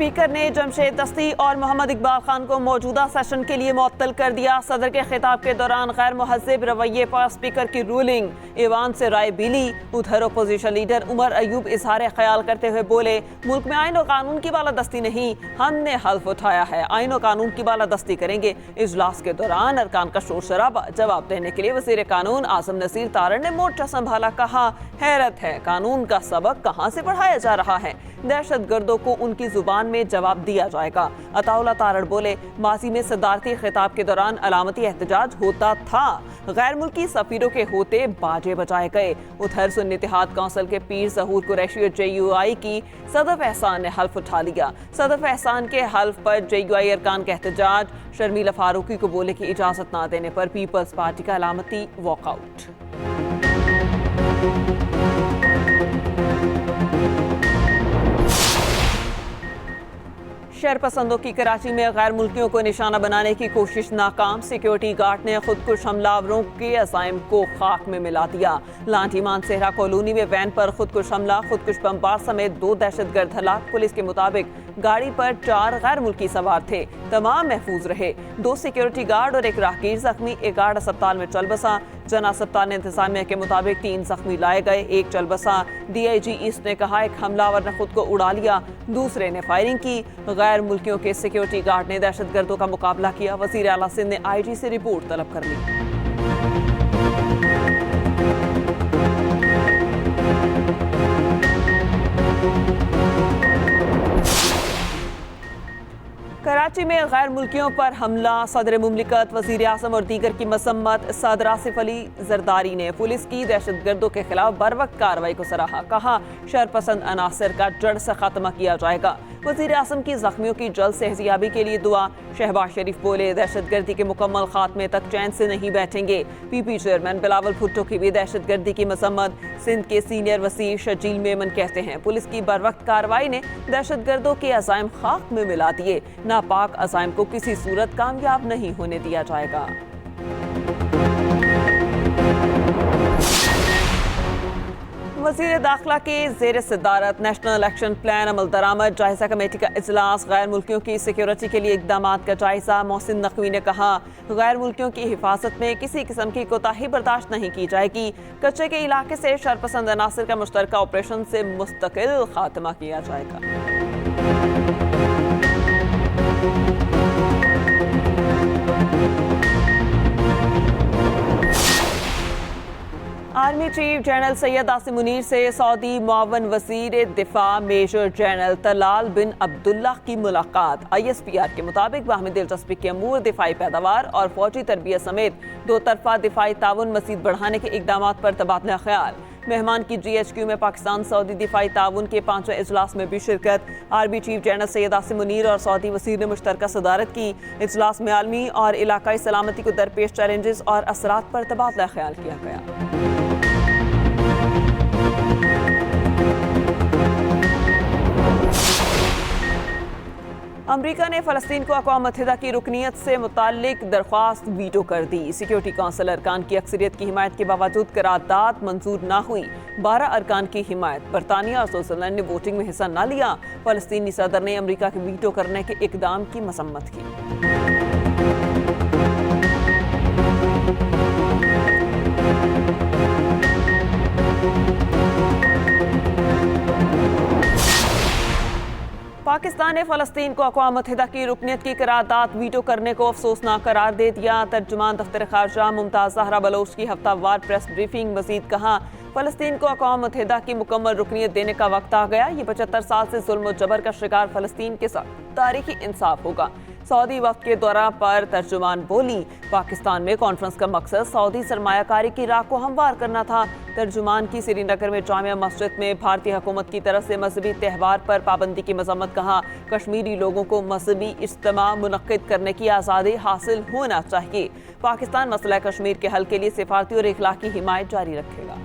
Speaker ने जमशेद दस्ती और मोहम्मद इकबाल खान को मौजूदा सेशन के लिए मुअत्तल कर दिया। सदर के खिताब के दौरान गैर मुहज़्ज़िब रवैये पर स्पीकर की रूलिंग, ईवान से राय भी ली। उधर अपोजिशन लीडर उमर अयूब इजहार ख्याल करते हुए बोले, मुल्क में आइन और कानून की बालादस्ती नहीं, हमने हल्फ उठाया है, आइन और कानून की बालादस्ती करेंगे। इजलास के दौरान अरकान का शोर शराबा। जवाब देने के लिए वज़ीर कानून आज़म नसीर तारड़ ने मोर्चा संभाला, कहा हैरत है, कानून का सबक कहाँ से पढ़ाया जा रहा है, दहशत गर्दों को उनकी जुबान में जवाब दिया जाएगा। अताउल्लाह तारड़ बोले, माजी में सदारती खिताब के दौरान अलामती एहतजाज होता था, गैर मुल्की सफीरों के होते बाजे बजाए गए। उधर सुन्नी इत्तेहाद काउंसिल के पीर ज़हूर कुरैशी और JUI की सदफ एहसान ने हल्फ उठा लिया। सदफ एहसान के हल्फ पर JUI अरकान का एहतजाज। शर्मीला फारूकी को बोले की इजाजत ना देने पर पीपल्स पार्टी का अलामती वॉकआउट। शहरपसंदों की कराची में गैर मुल्कियों को निशाना बनाने की कोशिश नाकाम। सिक्योरिटी गार्ड ने खुदकुश हमलावरों के अज़ाइम को खाक में मिला दिया। लाठी मानसेहरा कॉलोनी में वैन पर खुदकुश हमला, खुदकुश बमबार समेत 2 दहशतगर्द हलाक। पुलिस के मुताबिक गाड़ी पर 4 गैर मुल्की सवार थे, तमाम महफूज रहे। 2 सिक्योरिटी गार्ड और 1 राहगीर जख्मी। 1 गार्ड अस्पताल में चल बसा। जना अस्पताल इंतजामिया के मुताबिक 3 जख्मी लाए गए, 1 चल बसा। DIG ईस्ट ने कहा, एक हमलावर ने खुद को उड़ा लिया, दूसरे ने फायरिंग की। गैर मुल्कियों के सिक्योरिटी गार्ड ने दहशतगर्दों का मुकाबला किया। वज़ीर आला सिंध ने IG से रिपोर्ट तलब कर ली। कराची में गैर मुल्कियों पर हमला, सदर मुमलिकत, वज़ीर आज़म और दीगर की मसम्मत। सदर आसिफ अली जरदारी ने पुलिस की दहशतगर्दों के खिलाफ बरवक्त कार्रवाई को सराहा, कहा शरपसंद अनासर का जड़ से खात्मा किया जाएगा। वज़ीर आज़म की जख्मियों की जल्द सेहतियाबी के लिए दुआ। शहबाज शरीफ बोले, दहशतगर्दी के मुकम्मल खात्मे तक चैन से नहीं बैठेंगे। PP चेयरमैन बिलावल भुट्टो की भी दहशतगर्दी की मसम्मत। सिंध के सीनियर वज़ीर शजील मेमन कहते हैं, पुलिस की बरवक्त कार्रवाई ने दहशतगर्दों के अज़ाइम खाक में मिला दिए। नापाक अज़ाइम को किसी सूरत कामयाब नहीं होने दिया जाएगा। वज़ीर दाखिला के ज़ेर सदारत नेशनल एक्शन प्लान अमल दरामद जायजा कमेटी का इजलास। गैर मुल्कियों की सिक्योरिटी के लिए इक़दामात का जायजा। मोहसिन नकवी ने कहा, गैर मुल्कियों की हिफाजत में किसी किस्म की कोताही बर्दाश्त नहीं की जाएगी। कच्चे के इलाके से शरपसंद अनासर का मुश्तरका ऑपरेशन से मुस्तकिल खात्मा किया जाएगा। Army chief general Syed Asim Munir से सऊदी मुआवन वज़ीर दिफा मेजर जनरल तलाल बिन अब्दुल्लाह की मुलाकात। ISPR के मुताबिक बाहमी दिलचस्पी के अमूर, दिफाई पैदावार और फौजी तरबियत समेत 2 तरफा दिफाई ताउन मज़ीद बढ़ाने के इक़दामात पर तबादला ख्याल। मेहमान की GHQ में पाकिस्तान सऊदी दिफाई ताउन के 5वें इजलास में भी शिरकत। Army chief general Syed Asim Munir और सऊदी वज़ीर ने मुश्तरका सदारत की। इजलास में आलमी और इलाकाई सलामती को दरपेश चैलेंजेस और असरात पर तबादला ख्याल किया गया। अमरीका ने फ़लस्तीन को अक़वाम मुत्तहिदा की रुकनीत से मुताल्लिक दरख्वास्त वीटो कर दी। सिक्योरिटी काउंसिल अरकान की अक्सरियत की हिमायत के बावजूद करारदाद मंजूर ना हुई। 12 अरकान की हिमायत। बरतानिया और स्विट्ज़रलैंड ने वोटिंग में हिस्सा न लिया। फ़लस्तीनी सदर ने अमरीका के वीटो करने के इक़दाम की मसम्मत की। पाकिस्तान ने फ़लस्तीन को अक़वाम मुत्तहिदा की रुकनीत की करारदाद वीटो करने को अफसोसनाक करार दे दिया। तर्जुमान दफ्तर ख़ारजा मुमताज़ ज़हरा बलोच की हफ्तावार प्रेस ब्रीफिंग मज़ीद कहा, फ़लस्तीन को अक़वाम मुत्तहिदा की मुकम्मल रुकनीत देने का वक्त आ गया। ये 75 साल से जुल्म और जबर का शिकार फ़लस्तीन के साथ तारीखी इंसाफ होगा। सऊदी वक्त के दौरा पर तर्जुमान बोली, पाकिस्तान में कॉन्फ्रेंस का मकसद सऊदी सरमायाकारी की राह को हमवार करना था। तर्जुमान की श्रीनगर में जामिया मस्जिद में भारतीय हुकूमत की तरफ से मजहबी त्यौहार पर पाबंदी की मजम्मत। कहा, कश्मीरी लोगों को मजहबी इज्तिमा मुनक्किद करने की आज़ादी हासिल होना चाहिए। पाकिस्तान मसला कश्मीर के हल के लिए सिफारती और इखलाकी हिमायत जारी रखेगा।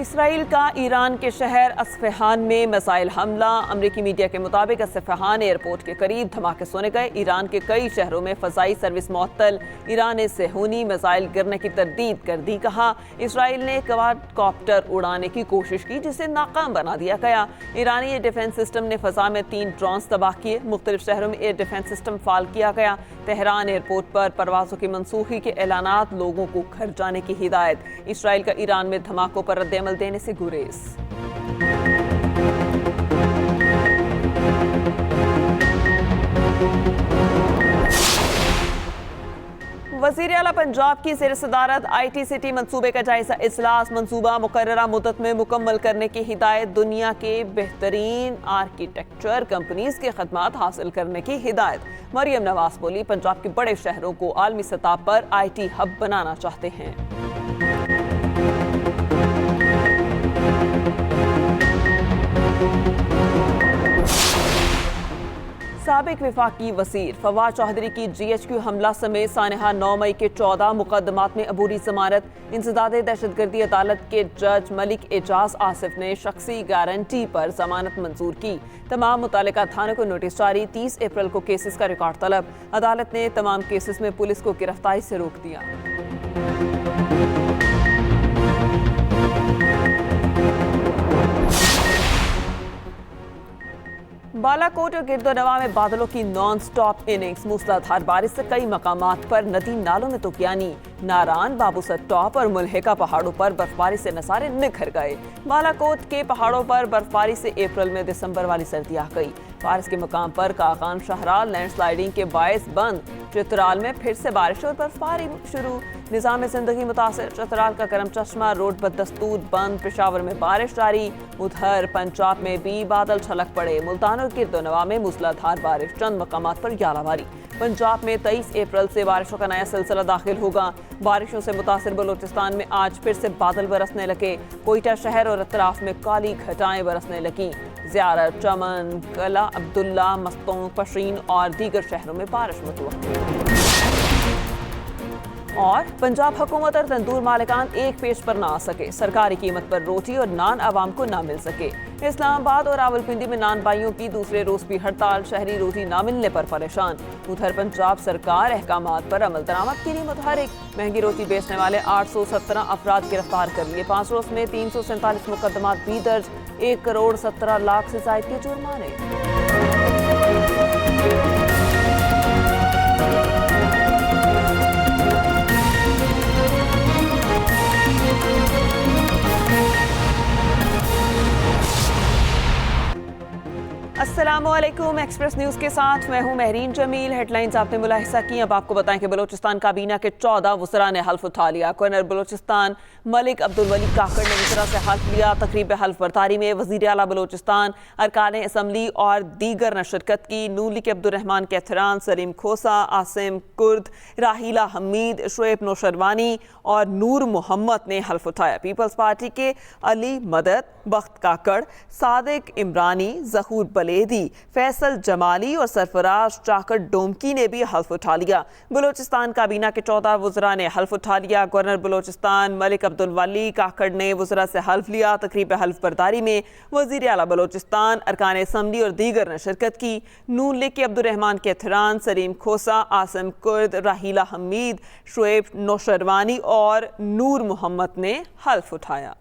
इसराइल का ईरान के शहर अस्फहान में मिसाइल हमला। अमरीकी मीडिया के मुताबिक अस्फहान एयरपोर्ट के करीब धमाके सुने गए। ईरान के कई शहरों में फ़ज़ाई सर्विस मुअत्तल। ईरान ने सेहूनी मिसाइल गिरने की तरदीद कर दी। कहा इसराइल ने क्वाडकॉप्टर उड़ाने की कोशिश की जिसे नाकाम बना दिया गया। ईरानी एयर डिफेंस सिस्टम ने फ़ज़ा में 3 ड्रोन्स तबाह किए। मुख्तलिफ शहरों में एयर डिफेंस सिस्टम फाल किया गया। तेहरान एयरपोर्ट पर परवाज़ों की मनसूखी के ऐलानात, लोगों को घर जाने की हिदायत। इसराइल का ईरान में धमाकों पर रद्द अमल देने से गुरेज। वज़ीर आला पंजाब की ज़ेर सदारत IT सिटी मंसूबे का जायजा इजलास। मंसूबा मुकर्ररा मुद्दत में मुकम्मल करने की हिदायत। दुनिया के बेहतरीन आर्किटेक्चर कंपनीज की खदमात हासिल करने की हिदायत। मरियम नवाज बोली पंजाब के बड़े शहरों को आलमी सतह पर IT हब बनाना चाहते हैं। साबिक विफाकी वज़ीर फवाद चौधरी की GHQ हमला समेत सानहा 9 मई के 14 मुकदमात में अबूरी जमानत। इंसदादे दहशतगर्दी अदालत के जज मलिक एजाज आसिफ ने शख्सी गारंटी पर जमानत मंजूर की। तमाम मुतालिका थाने को नोटिस जारी। 30 अप्रैल को केसेस का रिकॉर्ड तलब। अदालत ने तमाम केसेस में पुलिस को गिरफ्तारी से रोक दिया। बालाकोट और गिरदोनवा में बादलों की नॉन स्टॉप इनिंग्स। मूसलाधार बारिश से कई मकामात पर नदी नालों में तूफानी। नारान, बाबूसर टॉप और मुल्हिका पहाड़ों पर बर्फबारी से नज़ारे निखर गए। बालाकोट के पहाड़ों पर बर्फबारी से अप्रैल में दिसंबर वाली सर्दी आ गई। बारिश के मकाम पर कागान शाहरा लैंडस्लाइडिंग के बायस बंद। चित्राल में फिर से बारिश और बर्फबारी शुरू। निज़ाम ज़िंदगी मुतासर। चित्राल का करम चश्मा रोड बदस्तूर बंद। पेशावर में बारिश जारी। उधर पंजाब में भी बादल छलक पड़े। मुल्तान और गिरदोनवा में मूसलाधार बारिश। चंद मकामात पर यालाबारी। पंजाब में 23 अप्रैल से बारिशों का नया सिलसिला दाखिल होगा। बारिशों से मुतासर बलोचिस्तान में आज फिर से बादल बरसने लगे। कोयटा शहर और अतराफ में काली घटाएं बरसने लगी। ज़ियारत, चमन, कला अब्दुल्ला, मस्तों, पशीन और दीगर शहरों में बारिश मुतवक्किल। और पंजाब हुकूमत और तंदूर मालिकान एक पेज पर ना आ सके। सरकारी कीमत पर रोटी और नान आवाम को ना मिल सके। इस्लामाबाद और रावलपिंडी में नान बाइयों की दूसरे रोज भी हड़ताल। शहरी रोटी ना मिलने पर परेशान। उधर पंजाब सरकार अहकामात पर अमल दरामद के लिए मुतहरिक। महंगी रोटी बेचने वाले 817 अफराद गिरफ्तार कर लिए। 5 रोज में 347 मुकदमात भी दर्ज। 1 करोड़ 17 लाख से जायद के जुर्माने। अस्सलामुअलैकुम। एक्सप्रेस न्यूज़ के साथ मैं हूं महरीन जमील। हेडलाइंस आपने मुलाहिजा की। अब आपको बताएं कि बलोचिस्तान काबीना के 14 वज़रा ने हल्फ उठा लिया। गवर्नर बलोचिस्तान मलिक अब्दुल वली काकड़ ने वज़रा से हल्फ लिया। तकरीब हल्फ बर्दारी में वज़ीर आला बलोचिस्तान, अरकान असम्बली और दीगर ने शिरकत की। नून लीग के अब्दुर्रहमान कैथरान, सलीम खोसा, आसिम कुर्द, राहीला हमीद, शुएब नौशरवानी और नूर मोहम्मद ने हल्फ उठाया। पीपल्स पार्टी के अली मदद, बख्त काकड़, सादिक इमरानी, ज़हूर बलेदी, फैसल जमाली और सरफराज चाकर डोमकी ने भी हल्फ उठा लिया। बलोचिस्तान काबीना के 14 वज़रा ने हल्फ उठा लिया। गवर्नर बलोचिस्तान मलिक अब्दुल वली काकड़ ने वज़रा से हल्फ लिया। तकरीब हल्फ बर्दारी में वज़ीर आला बलोचिस्तान, अरकान असम्बली और दीगर ने शिरकत की। नून लीग के अब्दुर्रहमान कैथरान, सलीम खोसा, आसिम कुर्द, राहीला हमीद, शुएब नौशरवानी और नूर मोहम्मद ने हल्फ उठाया।